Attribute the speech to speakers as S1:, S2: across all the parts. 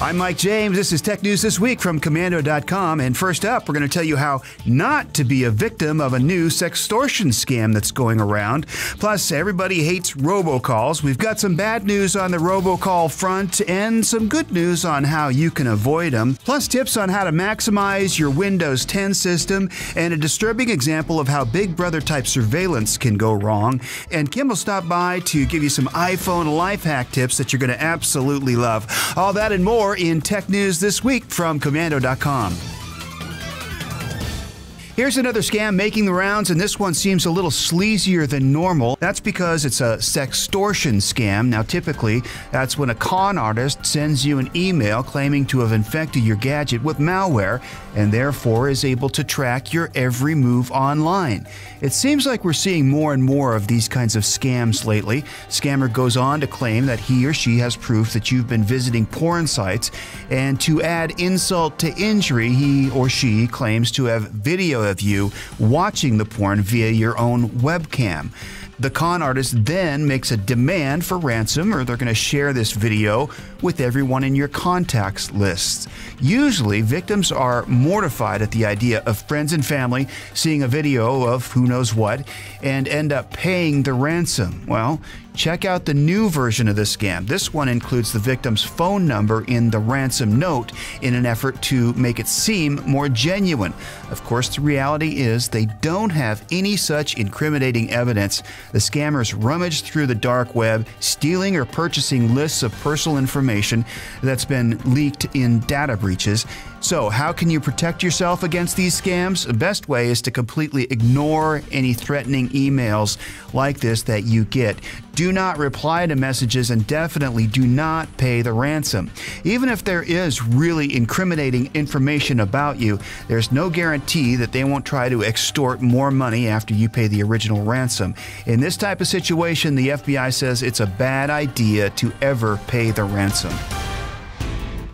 S1: I'm Mike James. This is Tech News This Week from Commando.com. And first up, we're going to tell you how not to be a victim of a new sextortion scam that's going around. Plus, everybody hates robocalls. We've got some bad news on the robocall front and some good news on how you can avoid them. Plus, tips on how to maximize your Windows 10 system and a disturbing example of how Big Brother type surveillance can go wrong. And Kim will stop by to give you some iPhone life hack tips that you're going to absolutely love. All that and more in Tech News This Week from Commando.com. Here's another scam making the rounds, and this one seems a little sleazier than normal. That's because it's a sextortion scam. Now, typically, that's when a con artist sends you an email claiming to have infected your gadget with malware and therefore is able to track your every move online. It seems like we're seeing more and more of these kinds of scams lately. Scammer goes on to claim that he or she has proof that you've been visiting porn sites, and to add insult to injury, he or she claims to have video of you watching the porn via your own webcam. The con artist then makes a demand for ransom, or they're going to share this video with everyone in your contacts list. Usually, victims are mortified at the idea of friends and family seeing a video of who knows what and end up paying the ransom. Well, check out the new version of this scam. This one includes the victim's phone number in the ransom note in an effort to make it seem more genuine. Of course, the reality is they don't have any such incriminating evidence. The scammers rummage through the dark web, stealing or purchasing lists of personal information that's been leaked in data breaches. So, how can you protect yourself against these scams? The best way is to completely ignore any threatening emails like this that you get. Do not reply to messages and definitely do not pay the ransom. Even if there is really incriminating information about you, there's no guarantee that they won't try to extort more money after you pay the original ransom. In this type of situation, the FBI says it's a bad idea to ever pay the ransom.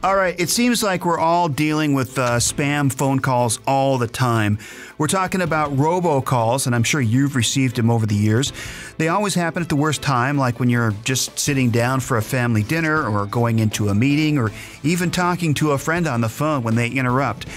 S1: All right, it seems like we're all dealing with spam phone calls all the time. We're talking about robocalls, and I'm sure you've received them over the years. They always happen at the worst time, like when you're just sitting down for a family dinner or going into a meeting or even talking to a friend on the phone when they interrupt.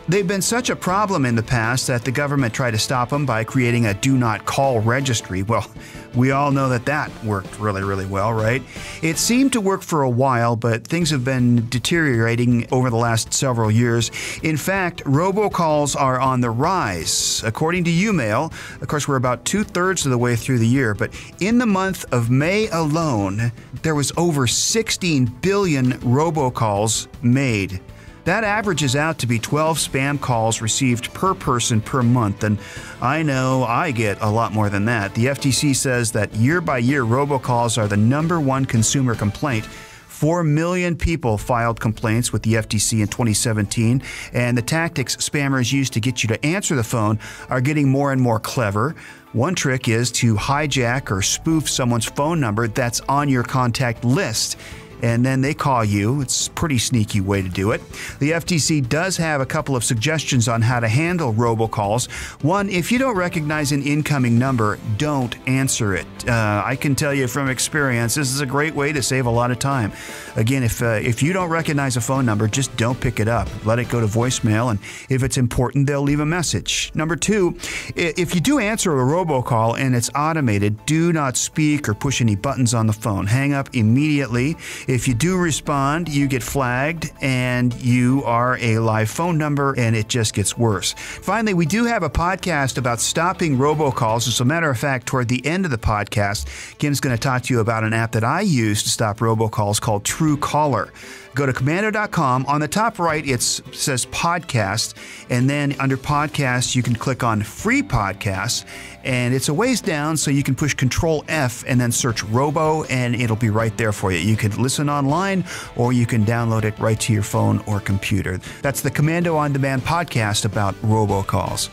S1: They've been such a problem in the past that the government tried to stop them by creating a do not call registry. Well, we all know that that worked really well, right? It seemed to work for a while, but things have been deteriorating over the last several years. In fact, robocalls are on the rise. According to YouMail, of course, we're about 2/3 of the way through the year, but in the month of May alone, there was over 16 billion robocalls made. That averages out to be 12 spam calls received per person per month, and I know I get a lot more than that. The FTC says that year by year, robocalls are the #1 consumer complaint. 4 million people filed complaints with the FTC in 2017, and the tactics spammers use to get you to answer the phone are getting more and more clever. One trick is to hijack or spoof someone's phone number that's on your contact list, and then they call you. It's a pretty sneaky way to do it. The FTC does have a couple of suggestions on how to handle robocalls. One, if you don't recognize an incoming number, don't answer it. I can tell you from experience, this is a great way to save a lot of time. Again, if you don't recognize a phone number, just don't pick it up. Let it go to voicemail, and if it's important, they'll leave a message. Number two, if you do answer a robocall and it's automated, do not speak or push any buttons on the phone. Hang up immediately. If you do respond, you get flagged and you are a live phone number, and it just gets worse. Finally, we do have a podcast about stopping robocalls. As a matter of fact, toward the end of the podcast, Kim's going to talk to you about an app that I use to stop robocalls called Truecaller. Go to Commando.com. On the top right, it says podcast, and then under podcasts, you can click on free podcasts, and it's a ways down, so you can push Control F and then search Robo, and it'll be right there for you. You can listen online, or you can download it right to your phone or computer. That's the Commando On Demand podcast about robocalls.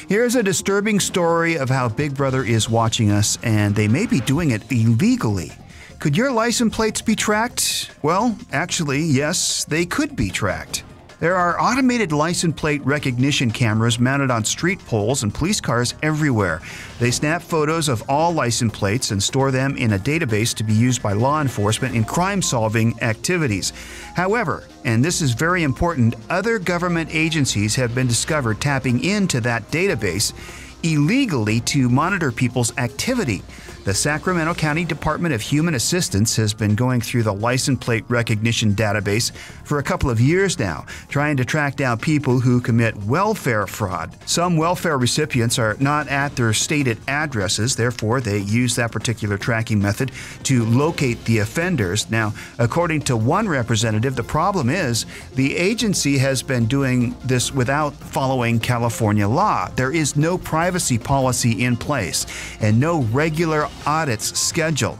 S1: Here's a disturbing story of how Big Brother is watching us, and they may be doing it illegally. Could your license plates be tracked? Well, actually, yes, they could be tracked. There are automated license plate recognition cameras mounted on street poles and police cars everywhere. They snap photos of all license plates and store them in a database to be used by law enforcement in crime-solving activities. However, and this is very important, other government agencies have been discovered tapping into that database illegally to monitor people's activity. The Sacramento County Department of Human Assistance has been going through the license plate recognition database for a couple of years now, trying to track down people who commit welfare fraud. Some welfare recipients are not at their stated addresses, therefore they use that particular tracking method to locate the offenders. Now, according to one representative, the problem is the agency has been doing this without following California law. There is no privacy policy in place and no regular audits scheduled.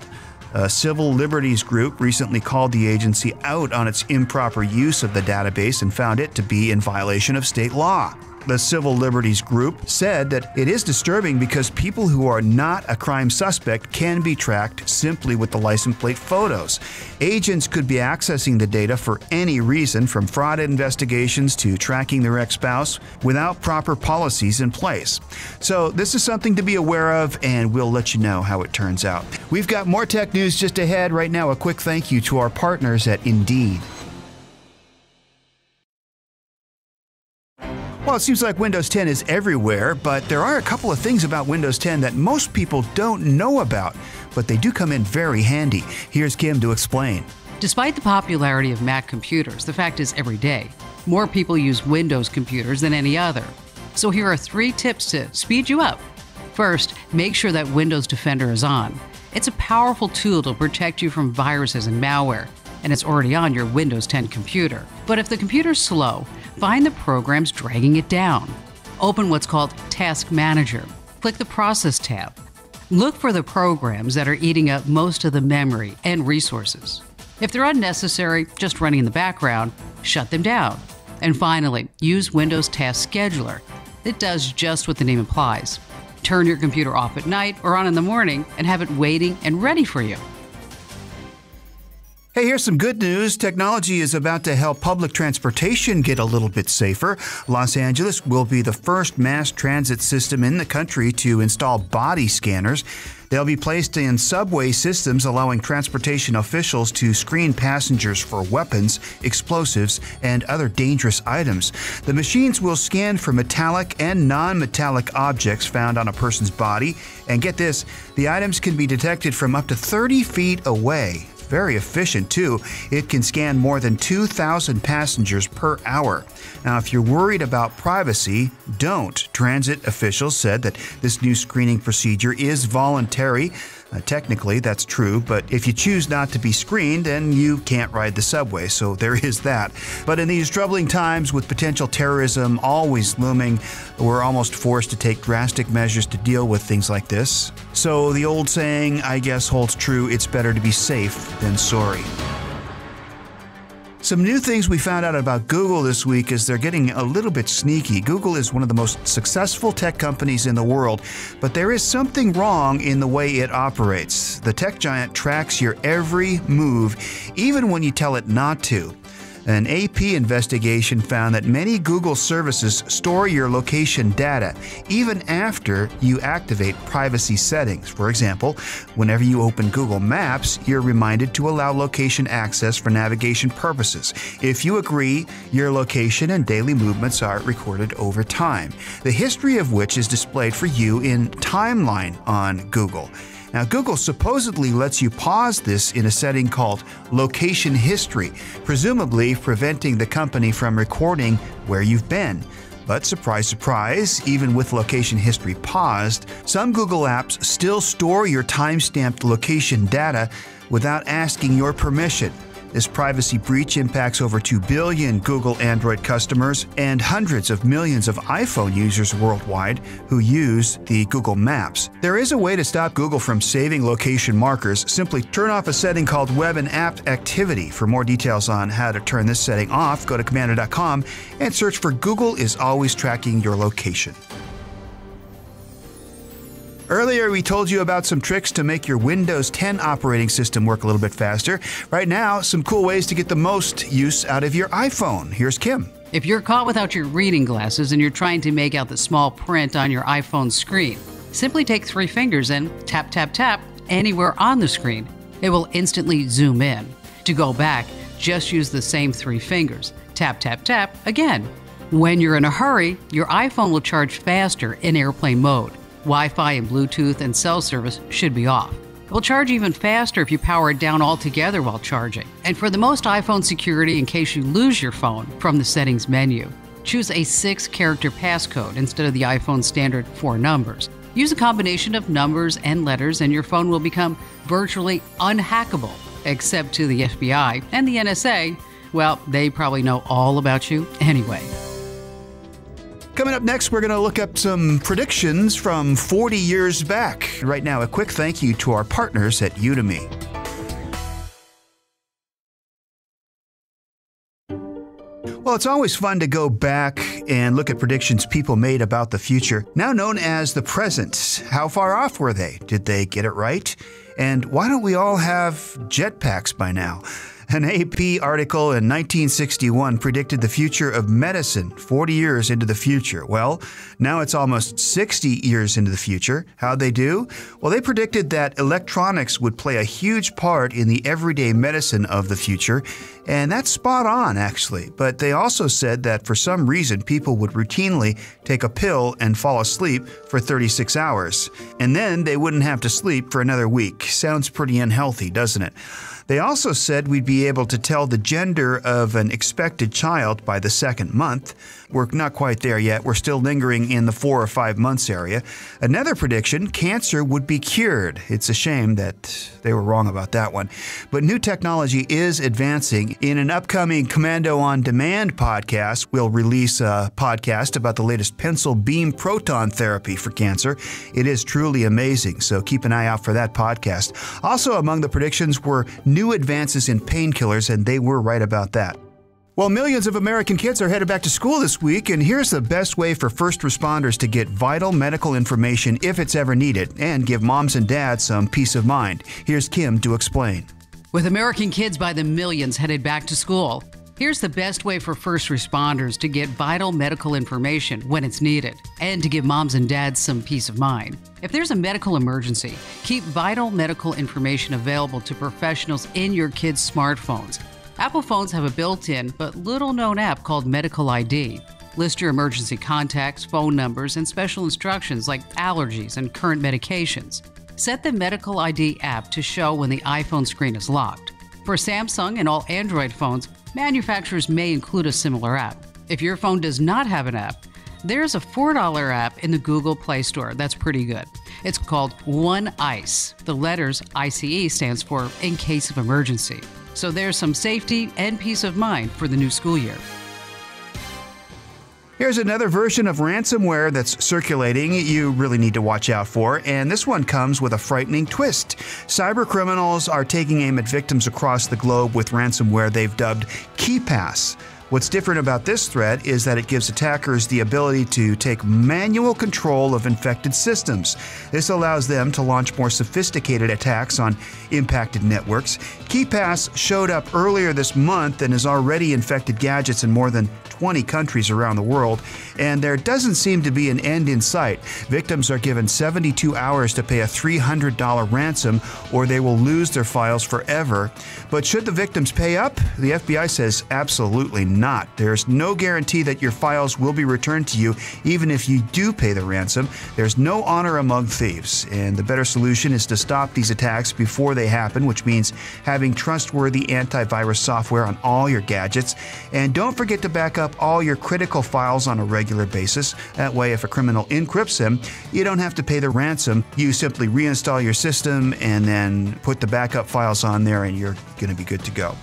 S1: A civil liberties group recently called the agency out on its improper use of the database and found it to be in violation of state law. The civil liberties group said that it is disturbing because people who are not a crime suspect can be tracked simply with the license plate photos. Agents could be accessing the data for any reason, from fraud investigations to tracking their ex-spouse, without proper policies in place. So this is something to be aware of, and we'll let you know how it turns out. We've got more tech news just ahead. Right now, a quick thank you to our partners at Indeed. Well, it seems like Windows 10 is everywhere, but there are a couple of things about Windows 10 that most people don't know about, but they do come in very handy. Here's Kim to explain.
S2: Despite the popularity of Mac computers, the fact is every day, more people use Windows computers than any other. So here are 3 tips to speed you up. First, make sure that Windows Defender is on. It's a powerful tool to protect you from viruses and malware, and it's already on your Windows 10 computer. But if the computer's slow, find the programs dragging it down. Open what's called Task Manager. Click the Process tab. Look for the programs that are eating up most of the memory and resources. If they're unnecessary, just running in the background, shut them down. And finally, use Windows Task Scheduler. It does just what the name implies. Turn your computer off at night or on in the morning and have it waiting and ready for you.
S1: Hey, here's some good news. Technology is about to help public transportation get a little bit safer. Los Angeles will be the first mass transit system in the country to install body scanners. They'll be placed in subway systems, allowing transportation officials to screen passengers for weapons, explosives, and other dangerous items. The machines will scan for metallic and non-metallic objects found on a person's body. And get this, the items can be detected from up to 30 feet away. Very efficient, too. It can scan more than 2,000 passengers per hour. Now, if you're worried about privacy, don't. Transit officials said that this new screening procedure is voluntary. Technically, that's true, but if you choose not to be screened, then you can't ride the subway, so there is that. But in these troubling times, with potential terrorism always looming, we're almost forced to take drastic measures to deal with things like this. So the old saying, I guess, holds true: it's better to be safe than sorry. Some new things we found out about Google this week is they're getting a little bit sneaky. Google is one of the most successful tech companies in the world, but there is something wrong in the way it operates. The tech giant tracks your every move, even when you tell it not to. An AP investigation found that many Google services store your location data even after you activate privacy settings. For example, whenever you open Google Maps, you're reminded to allow location access for navigation purposes. If you agree, your location and daily movements are recorded over time, the history of which is displayed for you in Timeline on Google. Now, Google supposedly lets you pause this in a setting called Location History, presumably preventing the company from recording where you've been. But surprise, surprise, even with location history paused, some Google apps still store your time-stamped location data without asking your permission. This privacy breach impacts over 2 billion Google Android customers and hundreds of millions of iPhone users worldwide who use the Google Maps. There is a way to stop Google from saving location markers. Simply turn off a setting called Web and App Activity. For more details on how to turn this setting off, go to commander.com and search for Google is always tracking your location. Earlier, we told you about some tricks to make your Windows 10 operating system work a little bit faster. Right now, some cool ways to get the most use out of your iPhone. Here's Kim.
S2: If you're caught without your reading glasses and you're trying to make out the small print on your iPhone screen, simply take 3 fingers and tap, tap, tap anywhere on the screen. It will instantly zoom in. To go back, just use the same 3 fingers. Tap, tap, tap again. When you're in a hurry, your iPhone will charge faster in airplane mode. Wi-Fi and Bluetooth and cell service should be off. It will charge even faster if you power it down altogether while charging. And for the most iPhone security in case you lose your phone, from the settings menu, choose a 6-character passcode instead of the iPhone's standard 4 numbers. Use a combination of numbers and letters and your phone will become virtually unhackable, except to the FBI and the NSA. Well, they probably know all about you anyway.
S1: Coming up next, we're going to look up some predictions from 40 years back. Right now, a quick thank you to our partners at Udemy. Well, it's always fun to go back and look at predictions people made about the future, now known as the present. How far off were they? Did they get it right? And why don't we all have jetpacks by now? An AP article in 1961 predicted the future of medicine 40 years into the future. Well, now it's almost 60 years into the future. How'd they do? Well, they predicted that electronics would play a huge part in the everyday medicine of the future, and that's spot on, actually. But they also said that for some reason, people would routinely take a pill and fall asleep for 36 hours, and then they wouldn't have to sleep for another week. Sounds pretty unhealthy, doesn't it? They also said we'd be able to tell the gender of an expected child by the 2nd month. We're not quite there yet. We're still lingering in the 4 or 5 months area. Another prediction, cancer would be cured. It's a shame that they were wrong about that one. But new technology is advancing. In an upcoming Commando on Demand podcast, we'll release a podcast about the latest pencil beam proton therapy for cancer. It is truly amazing, so keep an eye out for that podcast. Also among the predictions were new advances in painkillers, and they were right about that. Well, millions of American kids are headed back to school this week, and here's the best way for first responders to get vital medical information if it's ever needed, and give moms and dads some peace of mind. Here's Kim to explain.
S2: With American kids by the millions headed back to school, here's the best way for first responders to get vital medical information when it's needed, and to give moms and dads some peace of mind. If there's a medical emergency, keep vital medical information available to professionals in your kids' smartphones. Apple phones have a built-in but little-known app called Medical ID. List your emergency contacts, phone numbers, and special instructions like allergies and current medications. Set the Medical ID app to show when the iPhone screen is locked. For Samsung and all Android phones, manufacturers may include a similar app. If your phone does not have an app, there's a $4 app in the Google Play Store that's pretty good. It's called One ICE. The letters ICE stands for In Case of Emergency. So there's some safety and peace of mind for the new school year.
S1: Here's another version of ransomware that's circulating you really need to watch out for, and this one comes with a frightening twist. Cybercriminals are taking aim at victims across the globe with ransomware they've dubbed KeePass. What's different about this threat is that it gives attackers the ability to take manual control of infected systems. This allows them to launch more sophisticated attacks on impacted networks. KeePass showed up earlier this month and has already infected gadgets in more than 20 countries around the world, and there doesn't seem to be an end in sight. Victims are given 72 hours to pay a $300 ransom, or they will lose their files forever. But should the victims pay up? The FBI says absolutely not. There's no guarantee that your files will be returned to you, even if you do pay the ransom. There's no honor among thieves, and the better solution is to stop these attacks before they happen, which means having trustworthy antivirus software on all your gadgets. And don't forget to back up all your critical files on a regular basis. That way, if a criminal encrypts them, you don't have to pay the ransom. You simply reinstall your system and then put the backup files on there, and you're going to be good to go.